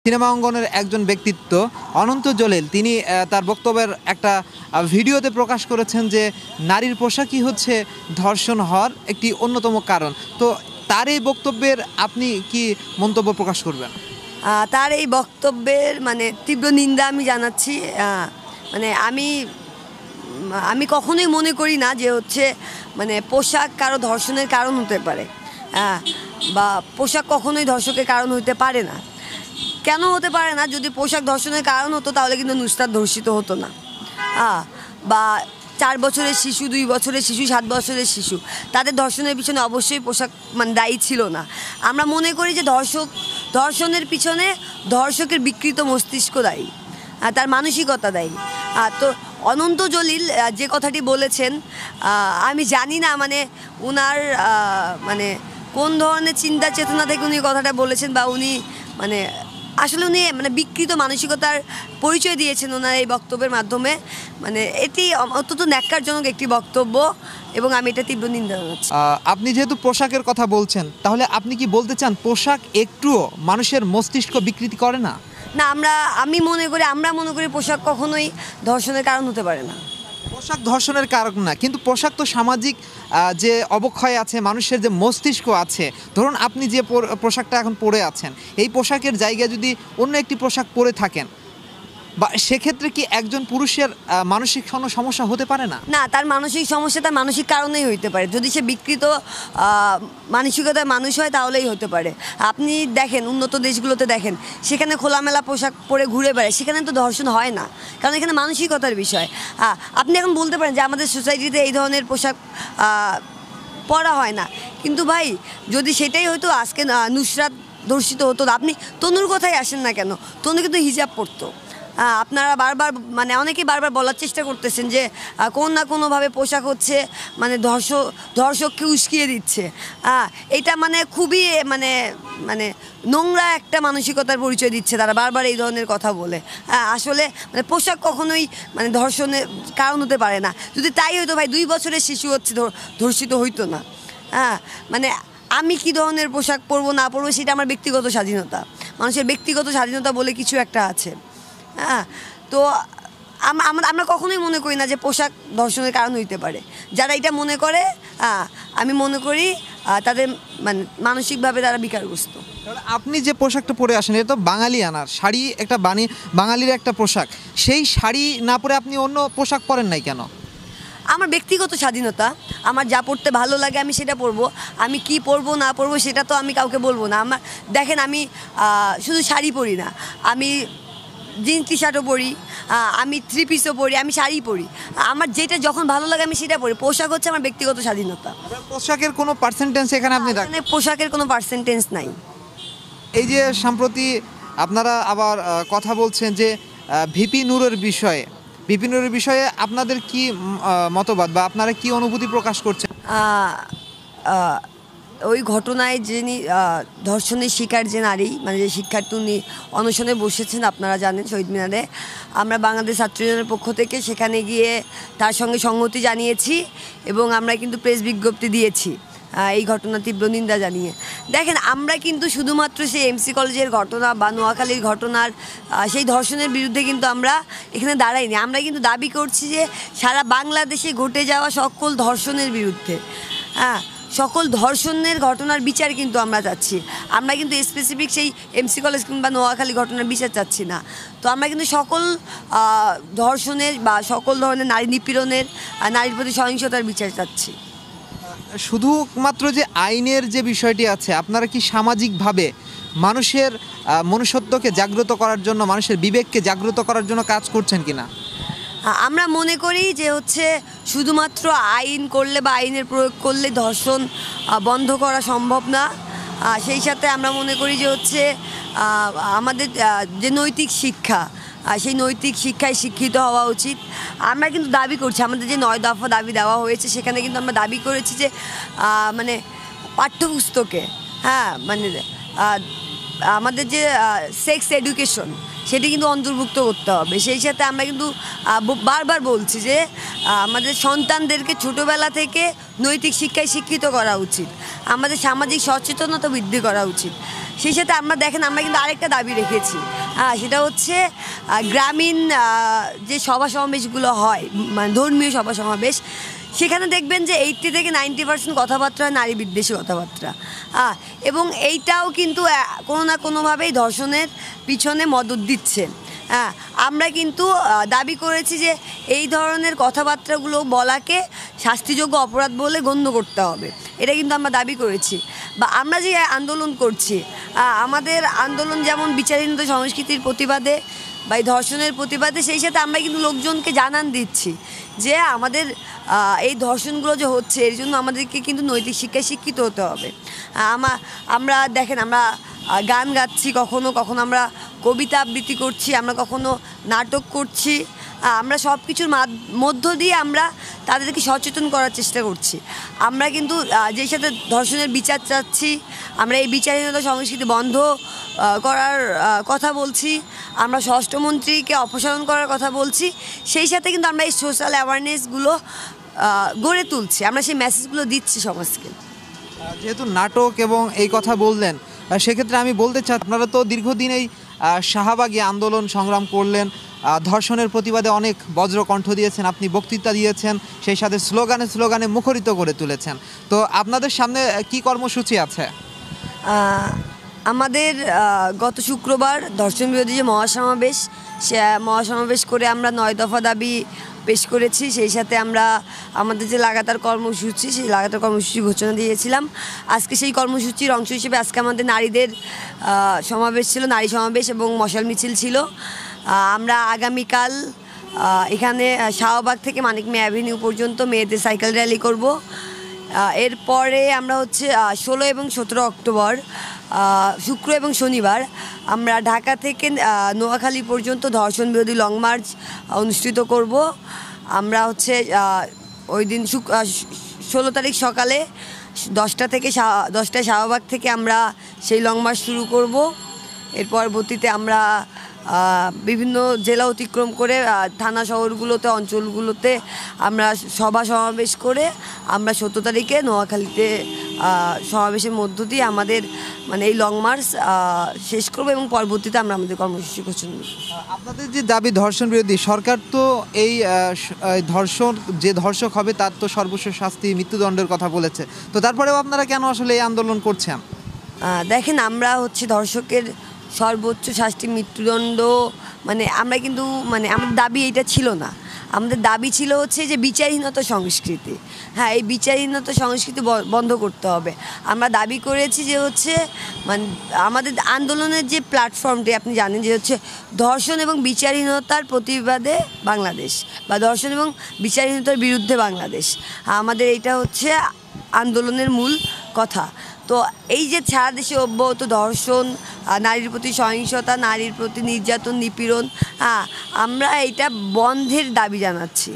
Cinema অঙ্গনের একজন ব্যক্তিত্ব অনন্ত জলিল তিনি তার বক্তব্যের একটা ভিডিওতে প্রকাশ করেছেন যে নারীর পোশাকই হচ্ছে ধর্ষণ হওয়ার একটি অন্যতম কারণ। তো তার এই বক্তব্যের আপনি কি মন্তব্য প্রকাশ করবেন? তার এই বক্তব্যের তীব্র নিন্দা আমি জানাচ্ছি। মানে আমি আমি কখনোই মনে করি না যে হচ্ছে পোশাক কারো ধর্ষণের কারণ হতে পারে, বা পোশাক কখনোই ধর্ষকের কারণ হতে পারে না। কেন হতে পারে না? যদি পোশাক ধর্ষণের কারণ হতো তাহলে কিন্তু নুসরাত ধর্ষিত হতো না, বা 4 বছরের শিশু, 2 বছরের শিশু, 7 বছরের শিশু, তাদের ধর্ষণের পিছনে অবশ্যই পোশাক দায়ী ছিল না। আমরা মনে করি যে ধর্ষণের পিছনে ধর্ষকের বিকৃত মস্তিষ্ক দায়ী, তার মানসিকতা দায়ী। তো অনন্ত জলিল যে কথাটি বলেছেন, আমি জানি না উনার কোন ধরনের চিন্তা চেতনা থেকে উনি কথাটা বলেছেন, বা উনি আসলে উনি বিকৃত মানসিকতার পরিচয় দিয়েছেন ওনার এই বক্তব্যের মাধ্যমে। এটি অত্যন্ত ন্যাক্কারজনক একটি বক্তব্য এবং আমি এটা তীব্র নিন্দা জানাচ্ছি। আপনি যেহেতু পোশাকের কথা বলছেন, তাহলে আপনি কি বলতে চান পোশাক একটুও মানুষের মস্তিষ্ক বিকৃতি করে না? না, আমরা মনে করি পোশাক কখনোই ধর্ষণের কারণ হতে পারে না। পোশাক ধর্ষণের কারণ না, কিন্তু পোশাক তো সামাজিক যে অবক্ষয় আছে, মানুষের যে মস্তিষ্ক আছে, ধরুন আপনি যে পোশাকটা এখন পরে আছেন, এই পোশাকের জায়গায় যদি অন্য একটি পোশাক পরে থাকেন, বা সেক্ষেত্রে কি একজন পুরুষের মানসিক কোনো সমস্যা হতে পারে না? না, তার মানসিক সমস্যা তার মানসিক কারণেই হইতে পারে। যদি সে বিকৃত মানসিকতার মানুষ হয় তাহলেই হতে পারে। আপনি দেখেন উন্নত দেশগুলোতে দেখেন, সেখানে খোলামেলা পোশাক পরে ঘুরে বেড়ায়, সেখানে তো ধর্ষণ হয় না, কারণ এখানে মানসিকতার বিষয়। আপনি এখন বলতে পারেন যে আমাদের সোসাইটিতে এই ধরনের পোশাক পরা হয় না, কিন্তু ভাই যদি সেটাই হয়তো আজকে নুসরাত ধর্ষিত হতো না। আপনি তনুর কথায় আসেন না কেন? তনু কিন্তু হিজাব পরতো। আপনারা বারবার অনেকেই বারবার বলার চেষ্টা করতেছেন যে কোনো না কোনোভাবে পোশাক হচ্ছে ধর্ষককে উস্কিয়ে দিচ্ছে। এটা খুবই নোংরা একটা মানসিকতার পরিচয় দিচ্ছে তারা বারবার এই ধরনের কথা বলে। আসলে পোশাক কখনোই ধর্ষণের কারণ হতে পারে না। যদি তাই হইতো ভাই 2 বছরের শিশু হচ্ছে ধর্ষিত হইতো না। আমি কি ধরনের পোশাক পরবো না পরবো সেটা আমার ব্যক্তিগত স্বাধীনতা। মানুষের ব্যক্তিগত স্বাধীনতা বলে কিছু একটা আছে। তো আমরা কখনোই মনে করি না যে পোশাক ধর্ষণের কারণ হইতে পারে। যারা এটা মনে করে, আমি মনে করি তাদের মানসিকভাবে তারা বিকারগ্রস্ত। আপনি যে পোশাকটা পরে আসেন, এটা তো বাঙালি আনার শাড়ি, একটা বাঙালির একটা পোশাক। সেই শাড়ি না পরে আপনি অন্য পোশাক পরেন নাই কেন? আমার ব্যক্তিগত স্বাধীনতা, আমার যা পরতে ভালো লাগে আমি সেটা পরবো। আমি কি পরবো না পরবো সেটা তো আমি কাউকে বলবো না। দেখেন, আমি শুধু শাড়ি পরি না, আমি জিন্স টি শার্টও পরি, আমি 3 পিসও পরি, আমি শাড়ি পরি। আমার যেটা যখন ভালো লাগে আমি সেটা পরি। পোশাক হচ্ছে আমার ব্যক্তিগত স্বাধীনতা। পোশাকের কোনো পার্সেন্টেজ এখানে আপনি পোশাকের কোনো পার্সেন্টেজ নাই। এই যে সম্প্রতি আপনারা আবার কথা বলছেন যে ভিপি নূরের বিষয়ে আপনাদের কি মতবাদ, বা আপনারা কি অনুভূতি প্রকাশ করছেন? ওই ঘটনায় যিনি ধর্ষণের শিকার যে নারী, যে শিক্ষার্থী, উনি অনশনে বসেছেন, আপনারা জানেন, শহীদ মিনারে। আমরা বাংলাদেশ ছাত্র ইউনিয়নের পক্ষ থেকে সেখানে গিয়ে তার সঙ্গে সংহতি জানিয়েছি এবং আমরা কিন্তু প্রেস বিজ্ঞপ্তি দিয়েছি এই ঘটনা তীব্র নিন্দা জানিয়ে। দেখেন, আমরা কিন্তু শুধুমাত্র সেই এমসি কলেজের ঘটনা বা নোয়াখালীর ঘটনার সেই ধর্ষণের বিরুদ্ধে কিন্তু আমরা এখানে দাঁড়াইনি। আমরা কিন্তু দাবি করছি যে সারা বাংলাদেশে ঘটে যাওয়া সকল ধর্ষণের বিরুদ্ধে, সকল ধর্ষণের ঘটনার বিচার কিন্তু আমরা চাচ্ছি। আমরা কিন্তু স্পেসিফিক সেই এমসি কলেজ কিংবা নোয়াখালী ঘটনার বিচার চাচ্ছি না। তো আমরা কিন্তু সকল ধর্ষণের বা সকল ধরনের নারী নিপীড়নের, নারীর প্রতি সহিংসতার বিচার চাচ্ছি। শুধুমাত্র যে আইনের যে বিষয়টি আছে, আপনারা কি সামাজিকভাবে মানুষের মনুষ্যত্বকে জাগ্রত করার জন্য, মানুষের বিবেককে জাগ্রত করার জন্য কাজ করছেন কিনা? আমরা মনে করি যে হচ্ছে শুধুমাত্র আইন করলে বা আইনের প্রয়োগ করলে ধর্ষণ বন্ধ করা সম্ভব না। সেই সাথে আমরা মনে করি যে হচ্ছে আমাদের যে নৈতিক শিক্ষা, সেই নৈতিক শিক্ষায় শিক্ষিত হওয়া উচিত। আমরা কিন্তু দাবি করছি, আমাদের যে 9 দফা দাবি দেওয়া হয়েছে সেখানে কিন্তু আমরা দাবি করেছি যে পাঠ্যপুস্তকে আমাদের যে সেক্স এডুকেশন সেটি কিন্তু অন্তর্ভুক্ত করতে হবে। সেই সাথে আমরা কিন্তু বারবার বলছি যে আমাদের সন্তানদেরকে ছোটোবেলা থেকে নৈতিক শিক্ষায় শিক্ষিত করা উচিত, আমাদের সামাজিক সচেতনতা বৃদ্ধি করা উচিত। সেই সাথে আমরা দেখেন আমরা কিন্তু আরেকটা দাবি রেখেছি, সেটা হচ্ছে গ্রামীণ যে সভা সমাবেশগুলো হয়, মানে ধর্মীয় সভা সমাবেশ, সেখানে দেখবেন যে 80 থেকে 90% কথাবার্তা হয় নারী বিদ্বেষী কথাবার্তা। এবং এইটাও কিন্তু কোনো না কোনোভাবেই ধর্ষণের পিছনে মদত দিচ্ছে। আমরা কিন্তু দাবি করেছি যে এই ধরনের কথাবার্তাগুলো বলাকে শাস্তিযোগ্য অপরাধ বলে গণ্য করতে হবে, এটা কিন্তু আমরা দাবি করেছি। বা আমরা যে আন্দোলন করছি, আমাদের আন্দোলন যেমন বিচারহীনতা সংস্কৃতির প্রতিবাদে বা এই ধর্ষণের প্রতিবাদে, সেই সাথে আমরা কিন্তু লোকজনকে জানান দিচ্ছি যে আমাদের এই ধর্ষণগুলো যে হচ্ছে এর জন্য আমাদেরকে কিন্তু নৈতিক শিক্ষায় শিক্ষিত হতে হবে। আমরা দেখেন আমরা গান গাচ্ছি, কখনো কখনো আমরা কবিতা আবৃত্তি করছি, আমরা কখনো নাটক করছি, আমরা সব কিছুর মধ্য দিয়ে আমরা তাদেরকে সচেতন করার চেষ্টা করছি। আমরা কিন্তু যেই সাথে ধর্ষণের বিচার চাচ্ছি, আমরা এই বিচারহীনতা সংস্কৃতি বন্ধ করার কথা বলছি, আমরা স্বরাষ্ট্রমন্ত্রীকে অপসারণ করার কথা বলছি, সেই সাথে কিন্তু আমরা এই সোশ্যাল অ্যাওয়ারনেসগুলো গড়ে তুলছি, আমরা সেই মেসেজগুলো দিচ্ছি সমাজকে। যেহেতু নাটক এবং এই কথা বললেন, সেক্ষেত্রে আমি বলতে চাই আপনারা তো দীর্ঘদিন এই শাহবাগে আন্দোলন সংগ্রাম করলেন, ধর্ষণের প্রতিবাদে অনেক বজ্রকণ্ঠ দিয়েছেন, আপনি বক্তৃতা দিয়েছেন, সেই সাথে স্লোগানে মুখরিত করে তুলেছেন। তো আপনাদের সামনে কি কর্মসূচি আছে? আমাদের গত শুক্রবার ধর্ষণ বিরোধী যে মহাসমাবেশ, সে মহাসমাবেশ করে আমরা 9 দফা দাবি পেশ করেছি। সেই সাথে আমরা আমাদের যে লাগাতার কর্মসূচি, সেই লাগাতার কর্মসূচি ঘোষণা দিয়েছিলাম। আজকে সেই কর্মসূচির অংশ হিসেবে আজকে আমাদের নারীদের সমাবেশ ছিল, নারী সমাবেশ এবং মশাল মিছিল ছিল। আমরা আগামীকাল এখানে শাহবাগ থেকে মানিক মিয়া অ্যাভিনিউ পর্যন্ত মেয়েদের সাইকেল র্যালি করব। এরপরে আমরা হচ্ছে 16 এবং 17 অক্টোবর শুক্র এবং শনিবার আমরা ঢাকা থেকে নোয়াখালী পর্যন্ত ধর্ষণ বিরোধী লং মার্চ অনুষ্ঠিত করব। আমরা হচ্ছে ওই দিন 16 তারিখ সকালে 10টায় শাহবাগ থেকে আমরা সেই লং মার্চ শুরু করব। এর পরবর্তীতে আমরা বিভিন্ন জেলা অতিক্রম করে থানা শহরগুলোতে, অঞ্চলগুলোতে আমরা সভা সমাবেশ করে আমরা 17 তারিখে নোয়াখালীতে সমাবেশের মধ্য দিয়ে আমাদের মানে এই লং মার্চ শেষ করব এবং পরবর্তীতে আমরা আমাদের কর্মসূচি ঘোষণা করব। আপনাদের যে দাবি ধর্ষণ বিরোধী, সরকার তো এই যে ধর্ষক হবে তার তো সর্বোচ্চ শাস্তি মৃত্যুদণ্ডের কথা বলেছে, তো তারপরেও আপনারা কেন আসলে এই আন্দোলন করছেন? দেখেন আমরা হচ্ছে ধর্ষকের সর্বোচ্চ শাস্তি মৃত্যুদণ্ড, মানে আমরা কিন্তু মানে আমাদের দাবি এইটা ছিল না। আমাদের দাবি ছিল হচ্ছে যে বিচারহীনতা সংস্কৃতি, এই বিচারহীনতা সংস্কৃতি বন্ধ করতে হবে। আমরা দাবি করেছি যে হচ্ছে মানে আমাদের আন্দোলনের যে প্ল্যাটফর্মটি আপনি জানেন যে হচ্ছে ধর্ষণ এবং বিচারহীনতার প্রতিবাদে বাংলাদেশ বা ধর্ষণ এবং বিচারহীনতার বিরুদ্ধে বাংলাদেশ, আমাদের এইটা হচ্ছে আন্দোলনের মূল কথা। তো এই যে সারা দেশে অব্যাহত ধর্ষণ, নারীর প্রতি সহিংসতা, নারীর প্রতি নির্যাতন, নিপীড়ন, আমরা এইটা বন্ধের দাবি জানাচ্ছি।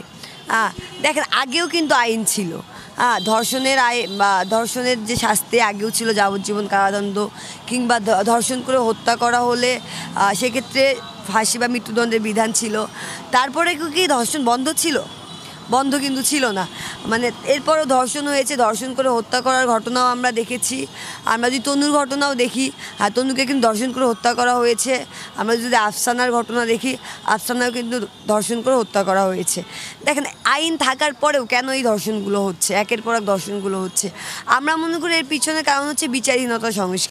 দেখেন আগেও কিন্তু আইন ছিল, ধর্ষণের যে শাস্তি আগেও ছিল যাবজ্জীবন কারাদণ্ড, কিংবা ধর্ষণ করে হত্যা করা হলে সেক্ষেত্রে ফাঁসি বা মৃত্যুদণ্ডের বিধান ছিল। তারপরে কি ধর্ষণ বন্ধ ছিল? বন্ধ কিন্তু ছিল না। মানে এরপরও ধর্ষণ হয়েছে, ধর্ষণ করে হত্যা করার ঘটনাও আমরা দেখেছি। আমরা যদি তনুর ঘটনাও দেখি, তনুকে কিন্তু ধর্ষণ করে হত্যা করা হয়েছে। আমরা যদি আফসানার ঘটনা দেখি, আফসানাও কিন্তু ধর্ষণ করে হত্যা করা হয়েছে। দেখেন আইন থাকার পরেও কেন এই ধর্ষণগুলো হচ্ছে, একের পর এক ধর্ষণগুলো হচ্ছে? আমরা মনে করি এর পিছনে কারণ হচ্ছে বিচারহীনতা সংস্কৃতি।